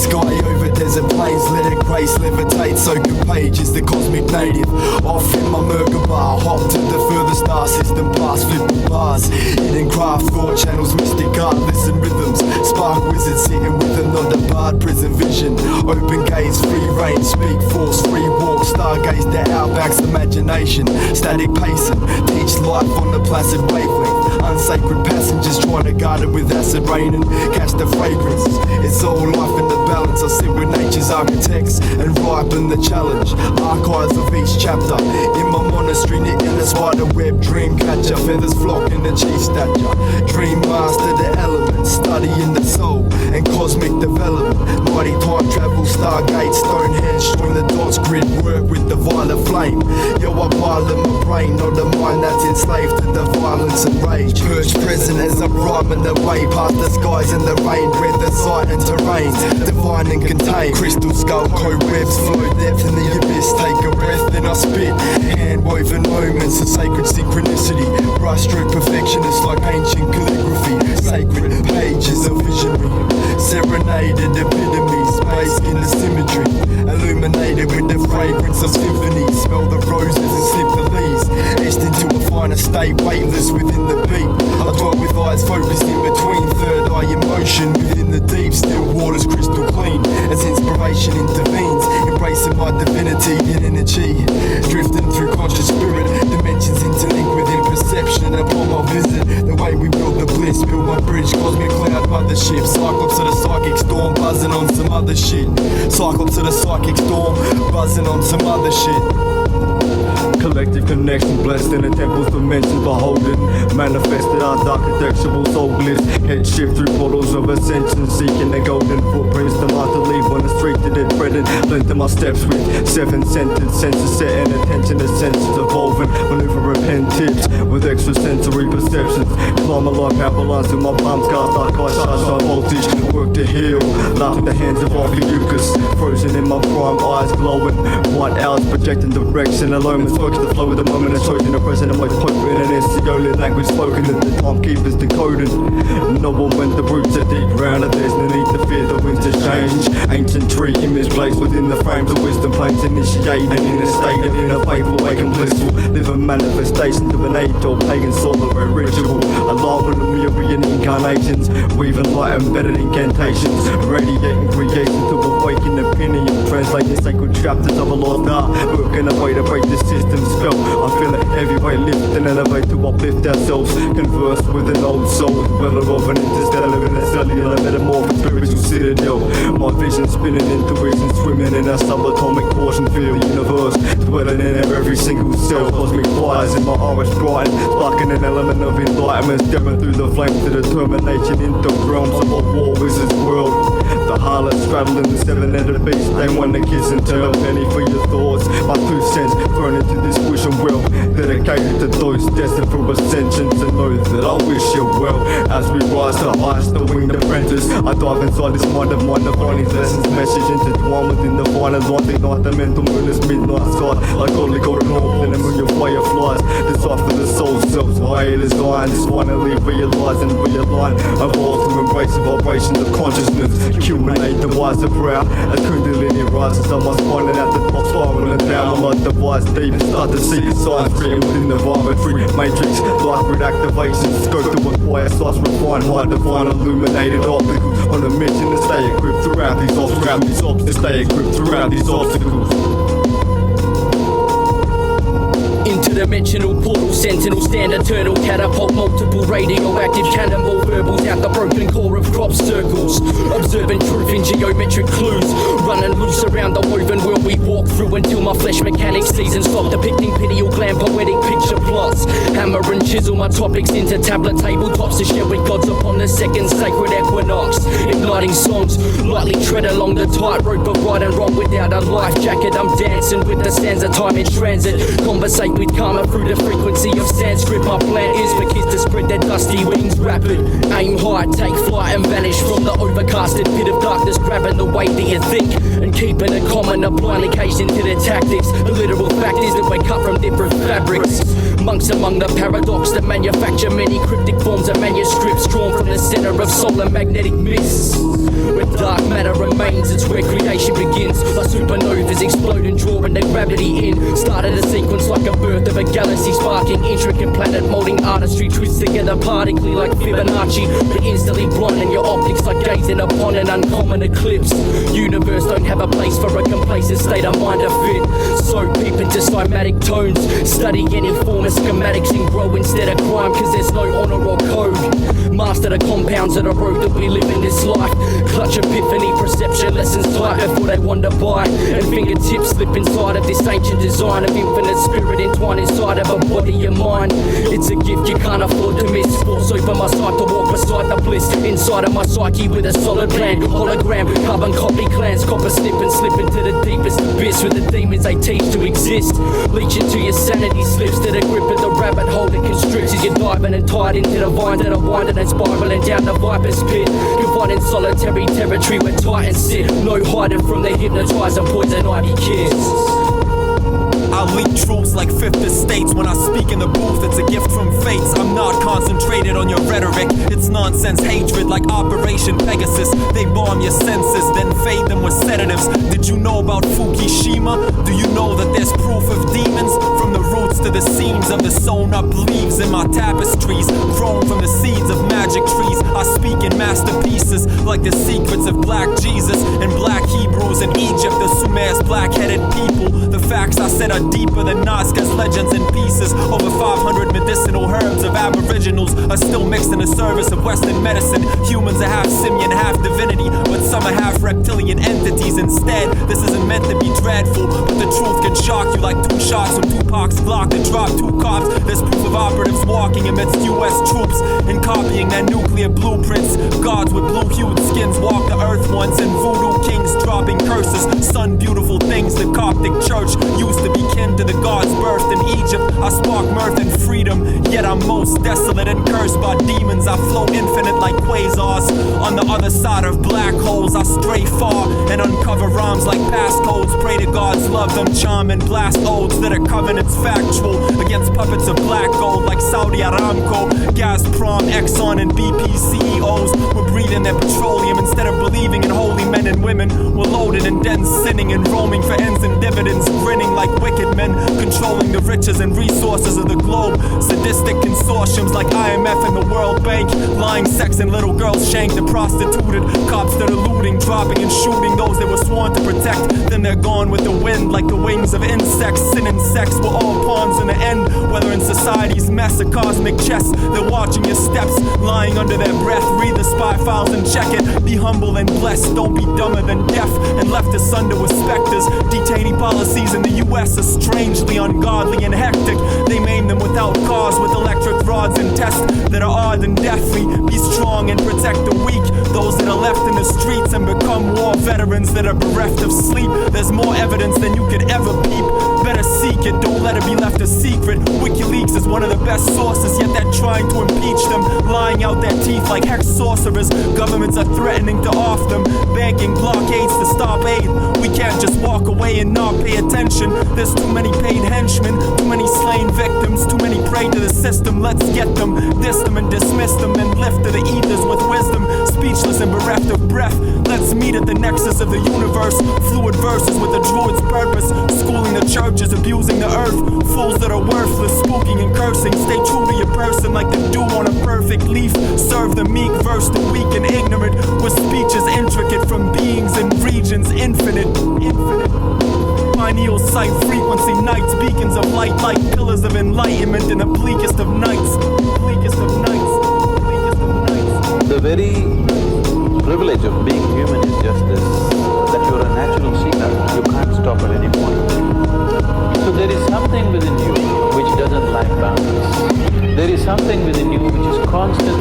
sky over desert plains, let it grace levitate, soaking pages, the cosmic native. Off in my Merkaba, hop to the further star system, blast flipping bars, hidden craft, thought channels, mystic art, listen rhythms, spark wizards sitting with a not a barred prison vision, open gaze, free reign, speak force, free walk, stargaze the outback's imagination, static pacing, teach life on the placid wavelength, unsacred passengers trying to guard it with acid rain and catch the fragrances. It's all life in the balance. I sit with nature's architects and ripen the challenge. Archives of each chapter in my monastery, knitting a spider web, dream catcher, feathers flock in the chief stature. Dream master the elements, studying the soul and cosmic development. Mighty time travel, stargate, Stonehenge, join the dots, grid work with the violet flame. Yo, I pilot my brain, not a mind that's enslaved to the violence and rage. Perch present as I'm rhyming the way past the skies and the rain, read the sight and terrain, divine and contained. Crystal skull, co-webs, flow depth in the abyss. Take a breath, then I spit. Hand-woven moments of sacred synchronicity. Brushstroke perfectionist like ancient calligraphy. Sacred pages of visionary. Serenaded epitomes, based in the symmetry. Illuminated with the fragrance of symphony. Smell the roses and slip the leaves. Etched into a finer state, weightless within the beat. I dwell with eyes focused in between. Third eye emotion within the deep. Still water's crystal clean as inspiration intervenes. Embracing my divinity in energy. Drifting through conscious spirit. Dimensions interlinked within perception. Upon my visit, the way we build the bliss. Build my bridge, cosmic cloud mothership. Cycle to the psychic storm, buzzing on some other shit. Cycle to the psychic storm, buzzing on some other shit. Collective connection, blessed in the temple's dimension, beholden. Manifested art, architectural soul glyphs. Head shift through portals of ascension, seeking the golden footprints. The mark to leave on the street to the threaded. Lengthen my steps with seven-centered senses, setting attention to senses evolving. Maneuver pen tips with extrasensory perceptions. Climb a life avalanche in my palms, cast archive, charge voltage. Work to heal, laugh at the hands of Orpheus. Frozen in my prime, eyes glowing. White hours projecting direction, alone is focused the flow of the moment and chosen the present. I'm like potent and it's the only language spoken that the timekeepers decoding. No one went the roots are deep round, and there's no need to fear the winds to change. Ancient tree image placed within the frames of wisdom planes, initiated in a state and in a faithful, awakened blissful. Living manifestations of an age-old pagan solar ritual. Alive with a myriad incarnations, weaving light embedded incantations, radiating creation to awaken opinion, translating sacred chapters of a lost art, working a way to break the system spell. I feel a heavyweight lift and elevate to uplift ourselves. Converse with an old soul, dweller of an interstellar in a cellular metamorphic spiritual citadel. My vision spinning, intuition swimming in a subatomic portion field universe, dwelling in every single cell. Cosmic fires in my aura bright, sparking an element of enlightenment, stepping through the flames to determination into realms of a war wizard's world. The harlot straddling the seven-headed beast, they want to kiss and turn a penny for your thoughts. My 2 cents thrown into this wishing well, dedicated to those destined for ascension, to know that I wish you well. As we rise to heights, the winged apprentice, I dive inside this mind of mine, divining lessons, message intertwined within the finer light. Ignite the mental moonless midnight sky, like only golden orb in a million fireflies. Decipher the soul selves, hiatus iron, just finally realize and realign. Evolve to embrace the vibrations of consciousness, accumulate the wiser brow. As Kundalini rises, I must find it at the top, spiraling down like the wise deep. Start to see signs creating within the vibratory matrix. Light grid activation, scope to acquire sights, refine, high divine, illuminated opticals. On a mission to stay equipped throughout these obstacles. To stay equipped throughout these obstacles. Interdimensional portal, sentinel, stand eternal, catapult, multiple radioactive cannonball, verbals out the broken core of crop circles, observing truth in geometric clues, running loose around the woven world we walk through until my flesh mechanics seasons stop depicting pineal gland poetic picture plots. Hammer and chisel my topics into tablet tabletops to share with gods upon the second sacred equinox, igniting songs, lightly tread along the tightrope of right and wrong without a life jacket. I'm dancing with the sands of time in transit, conversate with karma through the frequency of Sanskrit. My plan is for kids to spread their dusty wings rapid, aim high, take flight and vanish from the overcasted pit of darkness, grabbing the way that you think and keeping it common, a blind occasion to the tactics. The literal fact is that we're cut from different fabrics. Monks among the paradox that manufacture many cryptic forms of manuscripts drawn from the center of solar magnetic mists. Where dark matter remains, it's where creation begins. Like supernovas explode and draw into gravity in. Started a sequence like a birth of a galaxy, sparking intricate planet molding artistry. Twists together partically like Fibonacci, but instantly blinding your optics like gazing upon an uncommon eclipse. Universe don't have a place for a complacent state of mind or fit. So peep into cymatic tones, study and inform schematics and grow instead of crime, cause there's no honor or code. Master the compounds of the road that we live in this life. Clutch epiphany, perception lessons type before they wander by. And fingertips slip inside of this ancient design of infinite spirit entwined inside of a body and mind. It's a gift you can't afford to miss. Force over my sight to walk beside the bliss. Inside of my psyche with a solid plan. Hologram, carbon copy clans. Copper slip and slip into the deepest abyss with the demons they teach to exist. Leech into your sanity slips to the grip of the rabbit hole that constricts as you're diving and tied into the vines that are winding and spiraling down the viper's pit. Confined in solitary territory where titans sit. No hiding from the hypnotized and poison ivy kids. I lead troops like fifth estates. When I speak in the booth, it's a gift from fates. I'm not concentrated on your rhetoric. It's nonsense hatred like Operation Pegasus. They bomb your senses, then fade them with sedatives. Did you know about Fukushima? Do you know that there's proof of demons? From the roots to the seams of the sewn up leaves in my tapestries, grown from the seeds of magic trees. I speak in masterpieces like the secrets of Black Jesus and Black Hebrews in Egypt, the Sumer's black-headed people. The facts I said are deeper than Nazca's legends and pieces. Over 500 medicinal herbs of aboriginals are still mixed in the service of Western medicine. Humans are half simian, half divinity, but some are half reptilian entities instead. This isn't meant to be dreadful, but the truth can shock you like 2 shots from Tupac's Glock that dropped 2 cops. There's proof of operatives walking amidst US troops and copying their nuclear blueprints. Gods with blue-hued skins walk the earth once, and voodoo kings dropping curses. Sun beautiful things, the Coptic church used to be kin to the gods birthed in Egypt. I spark mirth and freedom, yet I'm most desolate and cursed by demons. I flow infinite like quasars. On the other side of black holes, I stray far and uncover rhymes like passcodes. Pray to gods, love them, charm and blast odes that are covenants factual against puppets of black gold like Saudi Aramco, Gazprom, Exxon and BP CEOs. We're breathing their petroleum instead of believing in holy men and women. We're loaded and then sinning and roaming for ends and dividends, grinning like wicked men, controlling the riches and resources of the globe. Sadistic consortiums like IMF and the World Bank, lying sex and little girls shanked and prostituted. Cops that are looting, dropping and shooting those they were sworn to protect. Then they're gone with the wind like the wings of insects. Sin and sex were all pawns in the end, whether in society's mess or cosmic chess. They're watching your steps, lying under their breath. Read the spy files and check it. Be humble and blessed, don't be dumber than deaf and left asunder with specters. Detainee policies in the US are strangely ungodly and hectic. They maim them without cause with electric rods and tests that are odd and deathly. Be strong and protect the weak, those that are left in the streets and become war veterans that are bereft of sleep. There's more evidence than you could ever peep. Better seek it, don't let it be left a secret. WikiLeaks is one of the best sources, yet they're trying to impeach them, lying out their teeth like hex sorcerers. Governments are threatening to off them, banking blockades to stop aid. We can't just walk away and not pay attention. There's too many paid henchmen, too many slain victims, too many prey to the system. Let's get them, diss them and dismiss them, and lift to the ethers with wisdom. Speechless and bereft of breath, let's meet at the nexus of the universe. Fluid verses with the druid's purpose, schooling the churches, abusing the earth. Fools that are worthless, spooking and cursing. Stay true to your person like the dew on a perfect leaf. Serve the meek, verse the weak and ignorant, with speeches intricate from beings and regions infinite. Pineal Sight Frequency Knights, beacons of light like pillars of enlightenment in the bleakest of nights. The very privilege of being human is just this, that you're a natural seeker, you can't stop at any point. So there is something within you which doesn't like boundaries. There is something within you which is constantly